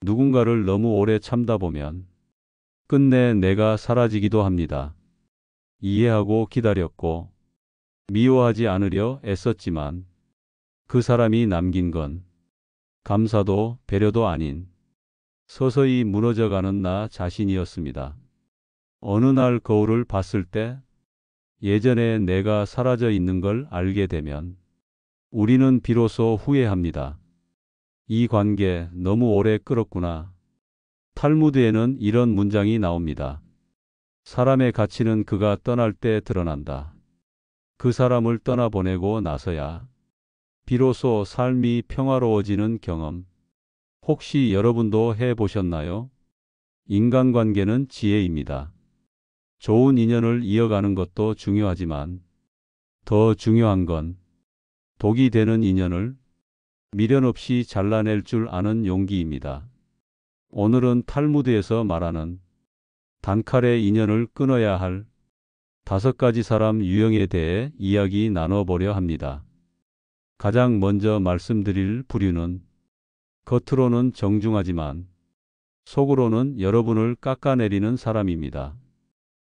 누군가를 너무 오래 참다 보면 끝내 내가 사라지기도 합니다. 이해하고 기다렸고 미워하지 않으려 애썼지만 그 사람이 남긴 건 감사도 배려도 아닌 서서히 무너져가는 나 자신이었습니다. 어느 날 거울을 봤을 때 예전에 내가 사라져 있는 걸 알게 되면 우리는 비로소 후회합니다. 이 관계 너무 오래 끌었구나. 탈무드에는 이런 문장이 나옵니다. 사람의 가치는 그가 떠날 때 드러난다. 그 사람을 떠나보내고 나서야 비로소 삶이 평화로워지는 경험. 혹시 여러분도 해보셨나요? 인간관계는 지혜입니다. 좋은 인연을 이어가는 것도 중요하지만 더 중요한 건 독이 되는 인연을 미련 없이 잘라낼 줄 아는 용기입니다. 오늘은 탈무드에서 말하는 단칼에 인연을 끊어야 할 5가지 사람 유형에 대해 이야기 나눠보려 합니다. 가장 먼저 말씀드릴 부류는 겉으로는 정중하지만 속으로는 여러분을 깎아내리는 사람입니다.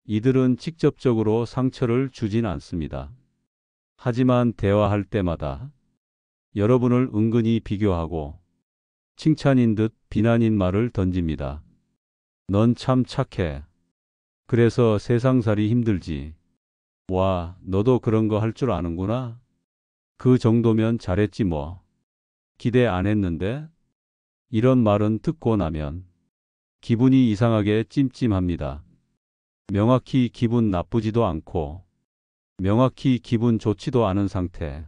이들은 직접적으로 상처를 주진 않습니다. 하지만 대화할 때마다 여러분을 은근히 비교하고 칭찬인 듯 비난인 말을 던집니다. 넌 참 착해. 그래서 세상살이 힘들지. 와, 너도 그런 거 할 줄 아는구나. 그 정도면 잘했지 뭐. 기대 안 했는데? 이런 말은 듣고 나면 기분이 이상하게 찜찜합니다. 명확히 기분 나쁘지도 않고 명확히 기분 좋지도 않은 상태.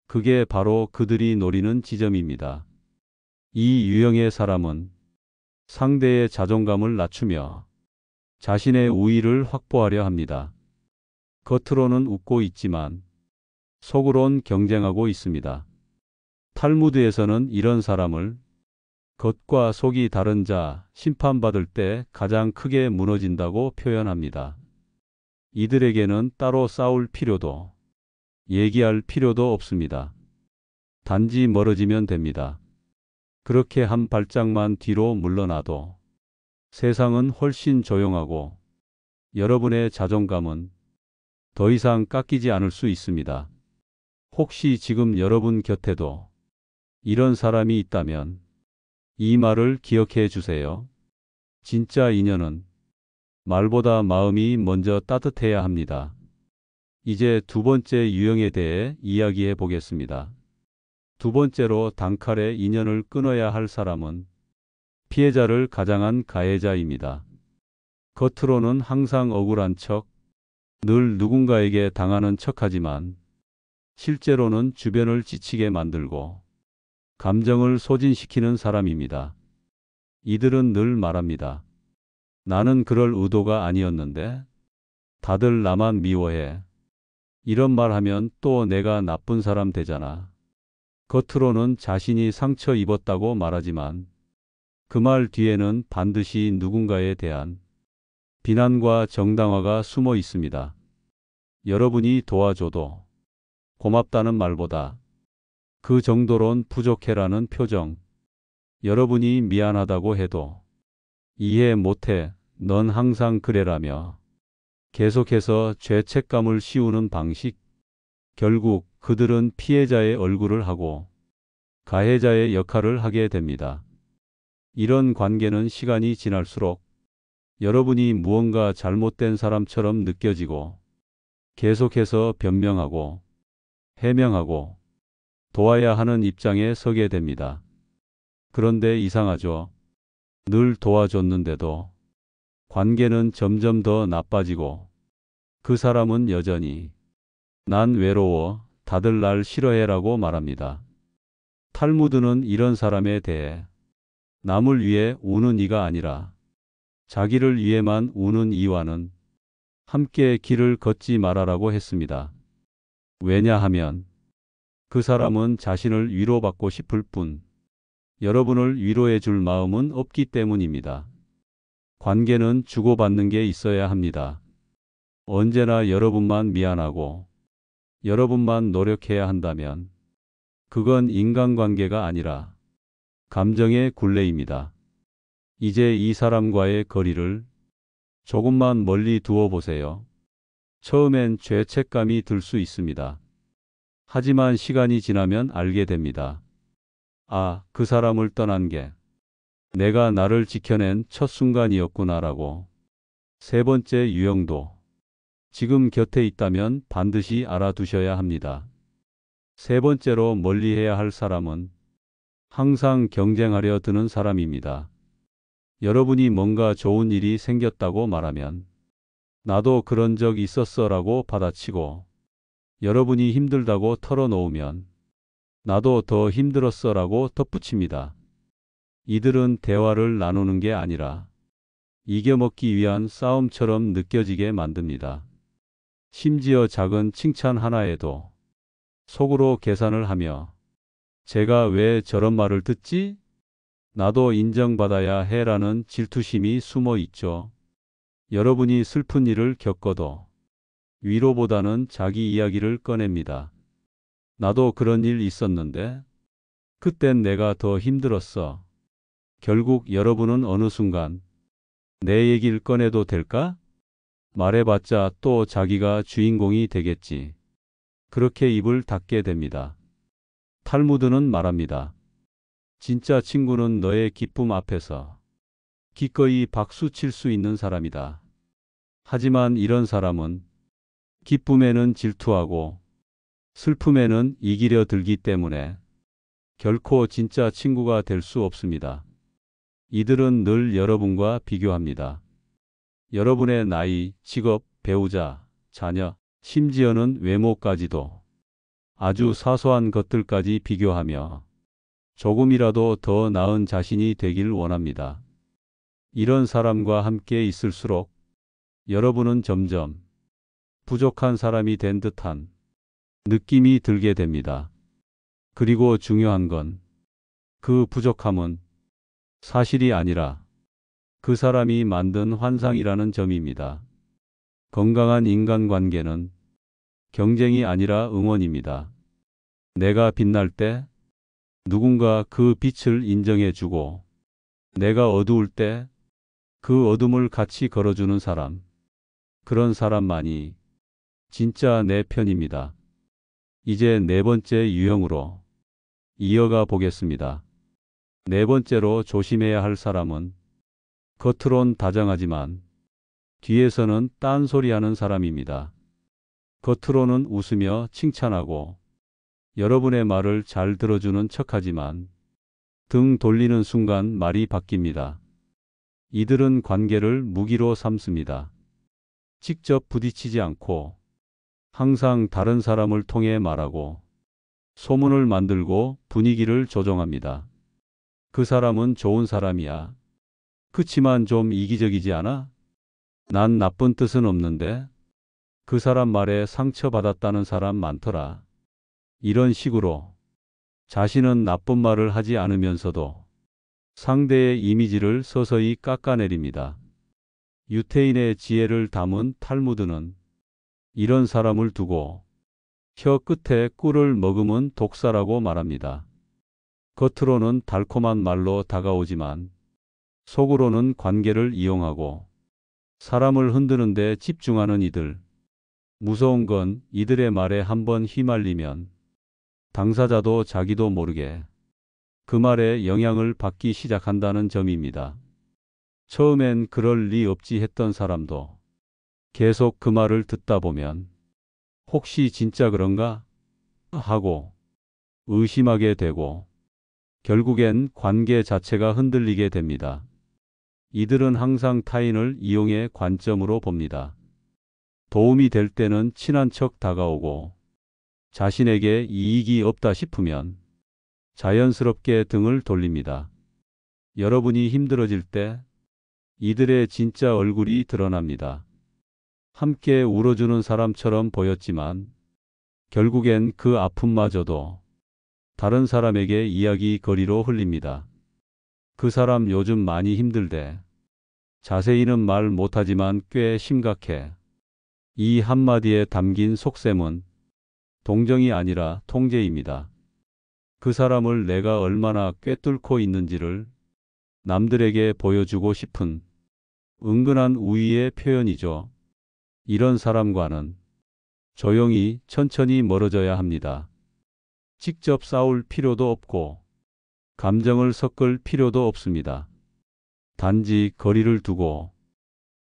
그게 바로 그들이 노리는 지점입니다. 이 유형의 사람은 상대의 자존감을 낮추며 자신의 우위를 확보하려 합니다. 겉으로는 웃고 있지만 속으론 경쟁하고 있습니다. 탈무드에서는 이런 사람을 겉과 속이 다른 자, 심판받을 때 가장 크게 무너진다고 표현합니다. 이들에게는 따로 싸울 필요도, 얘기할 필요도 없습니다. 단지 멀어지면 됩니다. 그렇게 한 발짝만 뒤로 물러나도 세상은 훨씬 조용하고 여러분의 자존감은 더 이상 깎이지 않을 수 있습니다. 혹시 지금 여러분 곁에도 이런 사람이 있다면 이 말을 기억해 주세요. 진짜 인연은 말보다 마음이 먼저 따뜻해야 합니다. 이제 두 번째 유형에 대해 이야기해 보겠습니다. 두 번째로 단칼에 인연을 끊어야 할 사람은 피해자를 가장한 가해자입니다. 겉으로는 항상 억울한 척, 늘 누군가에게 당하는 척하지만 실제로는 주변을 지치게 만들고 감정을 소진시키는 사람입니다. 이들은 늘 말합니다. 나는 그럴 의도가 아니었는데 다들 나만 미워해. 이런 말 하면 또 내가 나쁜 사람 되잖아. 겉으로는 자신이 상처 입었다고 말하지만 그 말 뒤에는 반드시 누군가에 대한 비난과 정당화가 숨어 있습니다. 여러분이 도와줘도 고맙다는 말보다 그 정도론 부족해라는 표정, 여러분이 미안하다고 해도 이해 못해, 넌 항상 그래라며 계속해서 죄책감을 씌우는 방식, 결국 그들은 피해자의 얼굴을 하고 가해자의 역할을 하게 됩니다. 이런 관계는 시간이 지날수록 여러분이 무언가 잘못된 사람처럼 느껴지고 계속해서 변명하고 해명하고 도와야 하는 입장에 서게 됩니다. 그런데 이상하죠. 늘 도와줬는데도 관계는 점점 더 나빠지고 그 사람은 여전히 난 외로워, 다들 날 싫어해라고 말합니다. 탈무드는 이런 사람에 대해 남을 위해 우는 이가 아니라 자기를 위해만 우는 이와는 함께 길을 걷지 말아라고 했습니다. 왜냐하면 그 사람은 자신을 위로받고 싶을 뿐 여러분을 위로해 줄 마음은 없기 때문입니다. 관계는 주고받는 게 있어야 합니다. 언제나 여러분만 미안하고 여러분만 노력해야 한다면 그건 인간관계가 아니라 감정의 굴레입니다. 이제 이 사람과의 거리를 조금만 멀리 두어 보세요. 처음엔 죄책감이 들 수 있습니다. 하지만 시간이 지나면 알게 됩니다. 아, 그 사람을 떠난 게 내가 나를 지켜낸 첫 순간이었구나라고. 세 번째 유형도 지금 곁에 있다면 반드시 알아두셔야 합니다. 세 번째로 멀리해야 할 사람은 항상 경쟁하려 드는 사람입니다. 여러분이 뭔가 좋은 일이 생겼다고 말하면 나도 그런 적 있었어라고 받아치고, 여러분이 힘들다고 털어놓으면 나도 더 힘들었어라고 덧붙입니다. 이들은 대화를 나누는 게 아니라 이겨먹기 위한 싸움처럼 느껴지게 만듭니다. 심지어 작은 칭찬 하나에도 속으로 계산을 하며 제가 왜 저런 말을 듣지? 나도 인정받아야 해라는 질투심이 숨어 있죠. 여러분이 슬픈 일을 겪어도 위로보다는 자기 이야기를 꺼냅니다. 나도 그런 일 있었는데 그땐 내가 더 힘들었어. 결국 여러분은 어느 순간 내 얘기를 꺼내도 될까? 말해봤자 또 자기가 주인공이 되겠지. 그렇게 입을 닫게 됩니다. 탈무드는 말합니다. 진짜 친구는 너의 기쁨 앞에서 기꺼이 박수 칠 수 있는 사람이다. 하지만 이런 사람은 기쁨에는 질투하고 슬픔에는 이기려 들기 때문에 결코 진짜 친구가 될 수 없습니다. 이들은 늘 여러분과 비교합니다. 여러분의 나이, 직업, 배우자, 자녀, 심지어는 외모까지도 아주 사소한 것들까지 비교하며 조금이라도 더 나은 자신이 되길 원합니다. 이런 사람과 함께 있을수록 여러분은 점점 부족한 사람이 된 듯한 느낌이 들게 됩니다. 그리고 중요한 건 그 부족함은 사실이 아니라 그 사람이 만든 환상이라는 점입니다. 건강한 인간관계는 경쟁이 아니라 응원입니다. 내가 빛날 때 누군가 그 빛을 인정해주고, 내가 어두울 때 그 어둠을 같이 걸어주는 사람, 그런 사람만이 진짜 내 편입니다. 이제 네 번째 유형으로 이어가 보겠습니다. 네 번째로 조심해야 할 사람은 겉으론 다정하지만 뒤에서는 딴소리하는 사람입니다. 겉으로는 웃으며 칭찬하고 여러분의 말을 잘 들어주는 척하지만 등 돌리는 순간 말이 바뀝니다. 이들은 관계를 무기로 삼습니다. 직접 부딪히지 않고 항상 다른 사람을 통해 말하고 소문을 만들고 분위기를 조종합니다. 그 사람은 좋은 사람이야. 그치만 좀 이기적이지 않아? 난 나쁜 뜻은 없는데 그 사람 말에 상처받았다는 사람 많더라. 이런 식으로 자신은 나쁜 말을 하지 않으면서도 상대의 이미지를 서서히 깎아내립니다. 유태인의 지혜를 담은 탈무드는 이런 사람을 두고 혀 끝에 꿀을 머금은 독사라고 말합니다. 겉으로는 달콤한 말로 다가오지만 속으로는 관계를 이용하고 사람을 흔드는 데 집중하는 이들. 무서운 건 이들의 말에 한번 휘말리면 당사자도 자기도 모르게 그 말에 영향을 받기 시작한다는 점입니다. 처음엔 그럴 리 없지 했던 사람도 계속 그 말을 듣다 보면 혹시 진짜 그런가? 하고 의심하게 되고 결국엔 관계 자체가 흔들리게 됩니다. 이들은 항상 타인을 이용의 관점으로 봅니다. 도움이 될 때는 친한 척 다가오고 자신에게 이익이 없다 싶으면 자연스럽게 등을 돌립니다. 여러분이 힘들어질 때 이들의 진짜 얼굴이 드러납니다. 함께 울어주는 사람처럼 보였지만 결국엔 그 아픔마저도 다른 사람에게 이야기거리로 흘립니다. 그 사람 요즘 많이 힘들대. 자세히는 말 못하지만 꽤 심각해. 이 한마디에 담긴 속셈은 동정이 아니라 통제입니다. 그 사람을 내가 얼마나 꿰뚫고 있는지를 남들에게 보여주고 싶은 은근한 우위의 표현이죠. 이런 사람과는 조용히 천천히 멀어져야 합니다. 직접 싸울 필요도 없고 감정을 섞을 필요도 없습니다. 단지 거리를 두고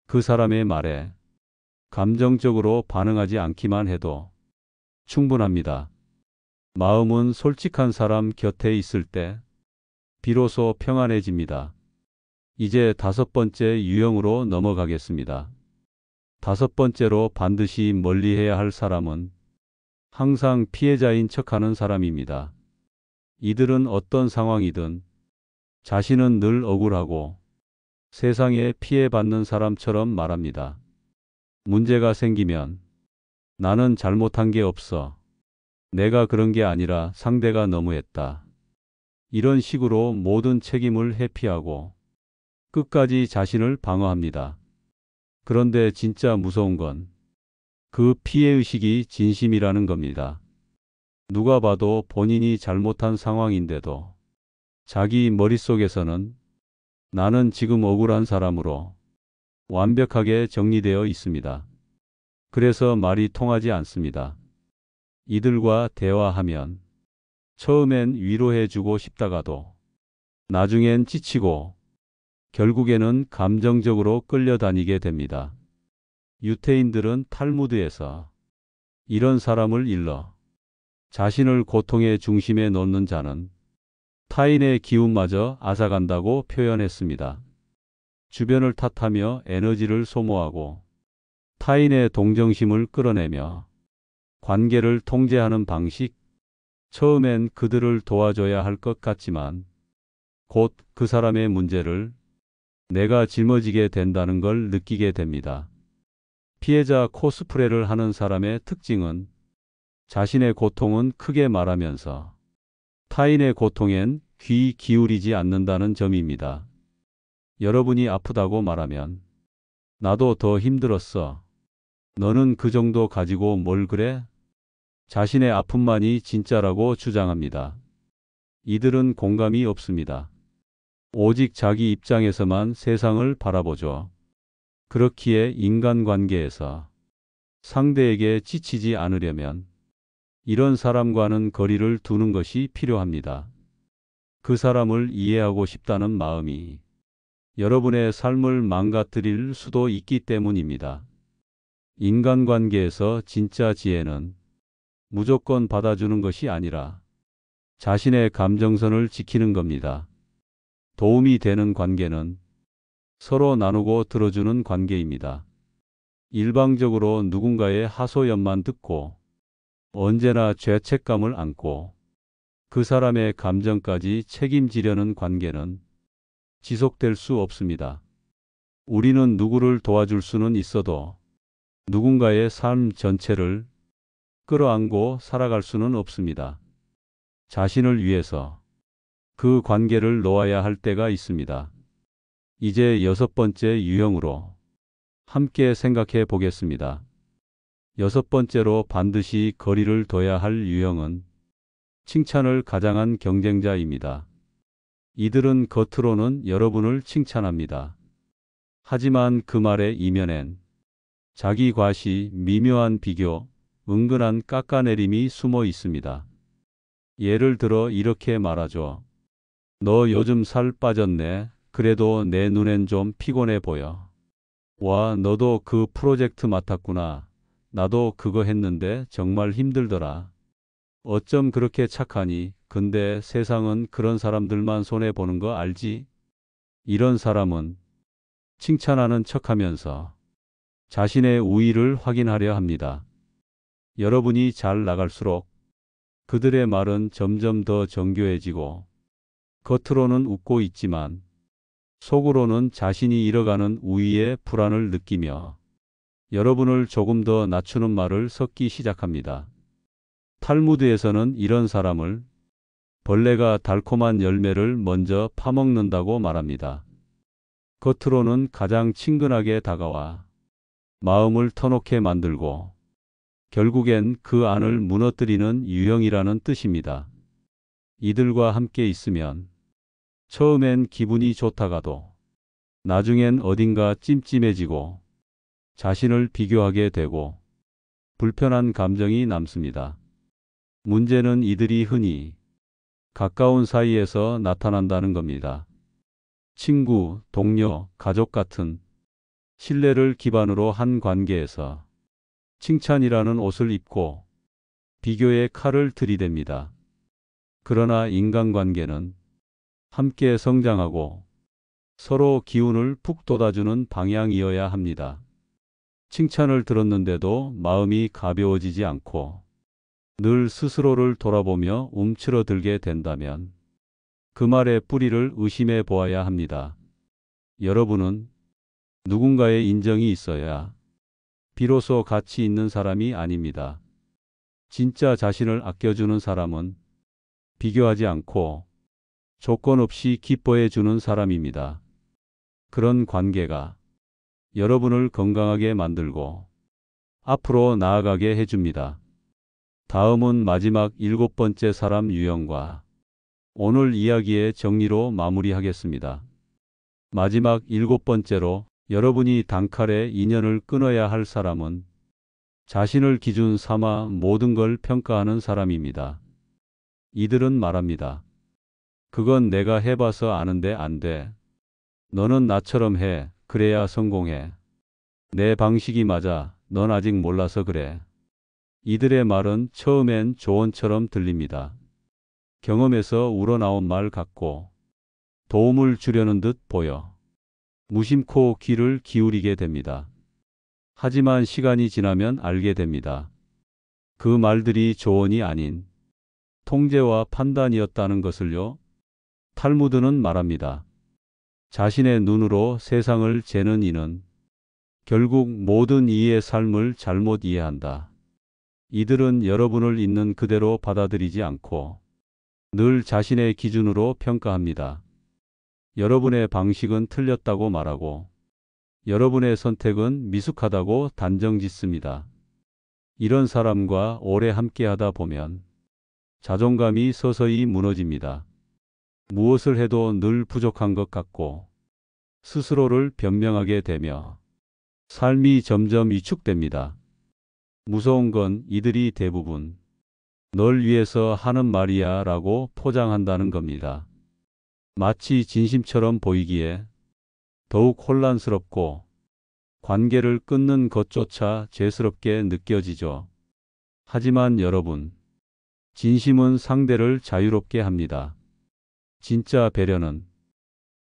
그 사람의 말에 감정적으로 반응하지 않기만 해도 충분합니다. 마음은 솔직한 사람 곁에 있을 때 비로소 평안해집니다. 이제 5번째 유형으로 넘어가겠습니다. 5번째로 반드시 멀리해야 할 사람은 항상 피해자인 척하는 사람입니다. 이들은 어떤 상황이든 자신은 늘 억울하고 세상에 피해받는 사람처럼 말합니다. 문제가 생기면 나는 잘못한 게 없어. 내가 그런 게 아니라 상대가 너무했다. 이런 식으로 모든 책임을 회피하고 끝까지 자신을 방어합니다. 그런데 진짜 무서운 건 그 피해의식이 진심이라는 겁니다. 누가 봐도 본인이 잘못한 상황인데도 자기 머릿속에서는 나는 지금 억울한 사람으로 완벽하게 정리되어 있습니다. 그래서 말이 통하지 않습니다. 이들과 대화하면 처음엔 위로해주고 싶다가도 나중엔 지치고 결국에는 감정적으로 끌려다니게 됩니다. 유태인들은 탈무드에서 이런 사람을 일러 자신을 고통의 중심에 놓는 자는 타인의 기운마저 앗아간다고 표현했습니다. 주변을 탓하며 에너지를 소모하고 타인의 동정심을 끌어내며 관계를 통제하는 방식. 처음엔 그들을 도와줘야 할 것 같지만 곧 그 사람의 문제를 내가 짊어지게 된다는 걸 느끼게 됩니다. 피해자 코스프레를 하는 사람의 특징은 자신의 고통은 크게 말하면서 타인의 고통엔 귀 기울이지 않는다는 점입니다. 여러분이 아프다고 말하면 나도 더 힘들었어. 너는 그 정도 가지고 뭘 그래? 자신의 아픔만이 진짜라고 주장합니다. 이들은 공감이 없습니다. 오직 자기 입장에서만 세상을 바라보죠. 그렇기에 인간관계에서 상대에게 지치지 않으려면 이런 사람과는 거리를 두는 것이 필요합니다. 그 사람을 이해하고 싶다는 마음이 여러분의 삶을 망가뜨릴 수도 있기 때문입니다. 인간관계에서 진짜 지혜는 무조건 받아주는 것이 아니라 자신의 감정선을 지키는 겁니다. 도움이 되는 관계는 서로 나누고 들어주는 관계입니다. 일방적으로 누군가의 하소연만 듣고 언제나 죄책감을 안고 그 사람의 감정까지 책임지려는 관계는 지속될 수 없습니다. 우리는 누구를 도와줄 수는 있어도 누군가의 삶 전체를 끌어안고 살아갈 수는 없습니다. 자신을 위해서 그 관계를 놓아야 할 때가 있습니다. 이제 6번째 유형으로 함께 생각해 보겠습니다. 6번째로 반드시 거리를 둬야 할 유형은 칭찬을 가장한 경쟁자입니다. 이들은 겉으로는 여러분을 칭찬합니다. 하지만 그 말의 이면엔 자기 과시, 미묘한 비교, 은근한 깎아내림이 숨어 있습니다. 예를 들어 이렇게 말하죠. 너 요즘 살 빠졌네. 그래도 내 눈엔 좀 피곤해 보여. 와, 너도 그 프로젝트 맡았구나. 나도 그거 했는데 정말 힘들더라. 어쩜 그렇게 착하니? 근데 세상은 그런 사람들만 손해보는 거 알지? 이런 사람은 칭찬하는 척하면서 자신의 우위를 확인하려 합니다. 여러분이 잘 나갈수록 그들의 말은 점점 더 정교해지고 겉으로는 웃고 있지만 속으로는 자신이 잃어가는 우위의 불안을 느끼며 여러분을 조금 더 낮추는 말을 섞기 시작합니다. 탈무드에서는 이런 사람을 벌레가 달콤한 열매를 먼저 파먹는다고 말합니다. 겉으로는 가장 친근하게 다가와 마음을 터놓게 만들고 결국엔 그 안을 무너뜨리는 유형이라는 뜻입니다. 이들과 함께 있으면 처음엔 기분이 좋다가도 나중엔 어딘가 찜찜해지고 자신을 비교하게 되고 불편한 감정이 남습니다. 문제는 이들이 흔히 가까운 사이에서 나타난다는 겁니다. 친구, 동료, 가족 같은 신뢰를 기반으로 한 관계에서 칭찬이라는 옷을 입고 비교의 칼을 들이댑니다. 그러나 인간관계는 함께 성장하고 서로 기운을 푹 돋아주는 방향이어야 합니다. 칭찬을 들었는데도 마음이 가벼워지지 않고 늘 스스로를 돌아보며 움츠러들게 된다면 그 말의 뿌리를 의심해 보아야 합니다. 여러분은 누군가의 인정이 있어야 비로소 가치 있는 사람이 아닙니다. 진짜 자신을 아껴주는 사람은 비교하지 않고 조건 없이 기뻐해 주는 사람입니다. 그런 관계가 여러분을 건강하게 만들고 앞으로 나아가게 해줍니다. 다음은 마지막 7번째 사람 유형과 오늘 이야기의 정리로 마무리하겠습니다. 마지막 7번째로 여러분이 단칼에 인연을 끊어야 할 사람은 자신을 기준 삼아 모든 걸 평가하는 사람입니다. 이들은 말합니다. 그건 내가 해봐서 아는데 안 돼. 너는 나처럼 해. 그래야 성공해. 내 방식이 맞아. 넌 아직 몰라서 그래. 이들의 말은 처음엔 조언처럼 들립니다. 경험에서 우러나온 말 같고 도움을 주려는 듯 보여 무심코 귀를 기울이게 됩니다. 하지만 시간이 지나면 알게 됩니다. 그 말들이 조언이 아닌 통제와 판단이었다는 것을요. 탈무드는 말합니다. 자신의 눈으로 세상을 재는 이는 결국 모든 이의 삶을 잘못 이해한다. 이들은 여러분을 있는 그대로 받아들이지 않고 늘 자신의 기준으로 평가합니다. 여러분의 방식은 틀렸다고 말하고 여러분의 선택은 미숙하다고 단정짓습니다. 이런 사람과 오래 함께하다 보면 자존감이 서서히 무너집니다. 무엇을 해도 늘 부족한 것 같고 스스로를 변명하게 되며 삶이 점점 위축됩니다. 무서운 건 이들이 대부분 널 위해서 하는 말이야 라고 포장한다는 겁니다. 마치 진심처럼 보이기에 더욱 혼란스럽고 관계를 끊는 것조차 죄스럽게 느껴지죠. 하지만 여러분, 진심은 상대를 자유롭게 합니다. 진짜 배려는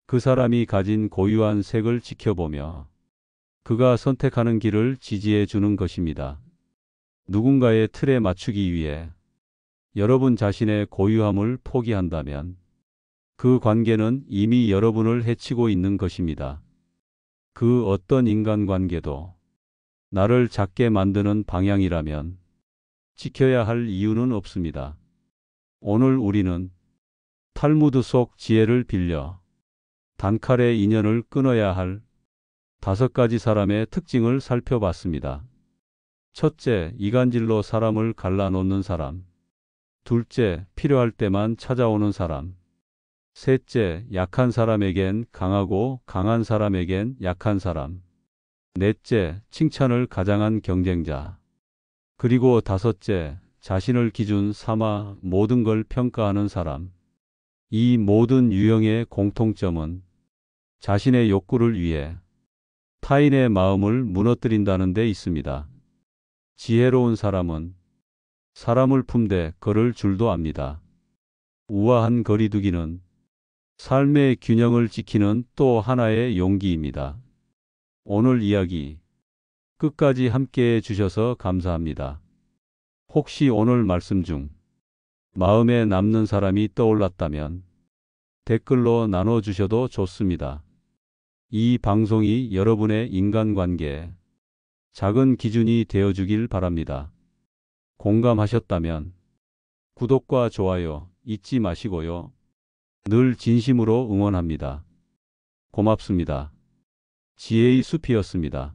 그 사람이 가진 고유한 색을 지켜보며 그가 선택하는 길을 지지해 주는 것입니다. 누군가의 틀에 맞추기 위해 여러분 자신의 고유함을 포기한다면 그 관계는 이미 여러분을 해치고 있는 것입니다. 그 어떤 인간관계도 나를 작게 만드는 방향이라면 지켜야 할 이유는 없습니다. 오늘 우리는 탈무드 속 지혜를 빌려 단칼에 인연을 끊어야 할 5가지 사람의 특징을 살펴봤습니다. 첫째, 이간질로 사람을 갈라놓는 사람. 둘째, 필요할 때만 찾아오는 사람. 셋째, 약한 사람에겐 강하고 강한 사람에겐 약한 사람. 넷째, 칭찬을 가장한 경쟁자. 그리고 다섯째, 자신을 기준 삼아 모든 걸 평가하는 사람. 이 모든 유형의 공통점은 자신의 욕구를 위해 타인의 마음을 무너뜨린다는 데 있습니다. 지혜로운 사람은 사람을 품되 걸을 줄도 압니다. 우아한 거리두기는 삶의 균형을 지키는 또 하나의 용기입니다. 오늘 이야기 끝까지 함께해 주셔서 감사합니다. 혹시 오늘 말씀 중 마음에 남는 사람이 떠올랐다면 댓글로 나눠주셔도 좋습니다. 이 방송이 여러분의 인간관계에 작은 기준이 되어주길 바랍니다. 공감하셨다면 구독과 좋아요 잊지 마시고요. 늘 진심으로 응원합니다. 고맙습니다. 지혜의 숲이었습니다.